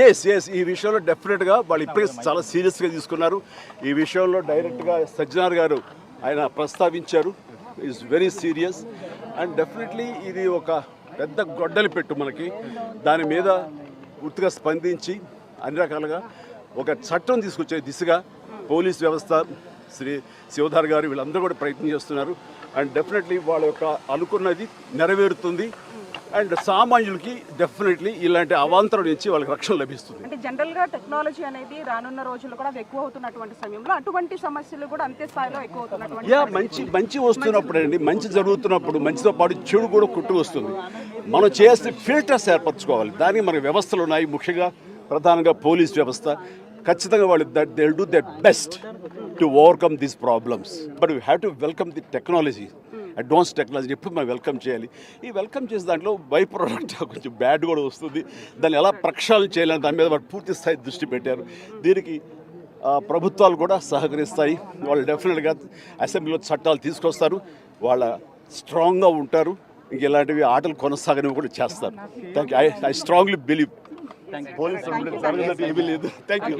Yes ఈ విషయంలో డెఫినెట్గా వాళ్ళు ఇప్పటికే చాలా సీరియస్గా తీసుకున్నారు. ఈ విషయంలో డైరెక్ట్గా సజ్జనార్ గారు ఆయన ప్రస్తావించారు. Is very serious and definitely ఇది ఒక పెద్ద గొడ్డలి పెట్టు మనకి. దాని మీద పూర్తిగా స్పందించి అన్ని రకాలుగా ఒక చట్టం తీసుకొచ్చే దిశగా పోలీస్ వ్యవస్థ, శ్రీ శివధార్ గారు వీళ్ళందరూ కూడా ప్రయత్నం చేస్తున్నారు. అండ్ డెఫినెట్లీ వాళ్ళ యొక్క అనుకున్నది నెరవేరుతుంది. అండ్ సామాన్యులకి డెఫినెట్లీ ఇలాంటి అవాంతరం నుంచి వాళ్ళకి రక్షణ లభిస్తుంది. అంటే జనరల్గా టెక్నాలజీ అనేది రానున్న రోజుల్లో కూడా ఎక్కువ అవుతున్నటువంటి సమయంలో అటువంటి సమస్యలు కూడా అంతే స్థాయిలో ఎక్కువ అవుతున్నటువంటి మంచి వస్తున్నప్పుడు అండి, మంచి జరుగుతున్నప్పుడు మంచితో పాటు చెడు కూడా కుట్టు వస్తుంది. మనం చేస్తే ఫిల్టర్స్ ఏర్పరచుకోవాలి. దానికి మన వ్యవస్థలు ఉన్నాయి, ముఖ్యంగా ప్రధానంగా పోలీస్ వ్యవస్థ. ఖచ్చితంగా వాళ్ళు they will do that best to overcome these problems. But we have to welcome the technology, advance technology ఎప్పుడు మనం వెల్కమ్ చేయాలి. ఈ వెల్కమ్ చేసే దాంట్లో బై ప్రోడక్ట్ కొంచెం బ్యాడ్ కూడా వస్తుంది. దాన్ని ఎలా ప్రక్షాళన చేయాలని దాని మీద వాళ్ళు పూర్తి స్థాయి దృష్టి పెట్టారు. దీనికి ప్రభుత్వాలు కూడా సహకరిస్తాయి. వాళ్ళు డెఫినెట్గా అసెంబ్లీలో చట్టాలు తీసుకొస్తారు. వాళ్ళ స్ట్రాంగ్గా ఉంటారు. ఇంక ఇలాంటివి ఆటలు కొనసాగనివి కూడా చేస్తారు. Thank you. I strongly believe police ఏమీ లేదు. Thank you.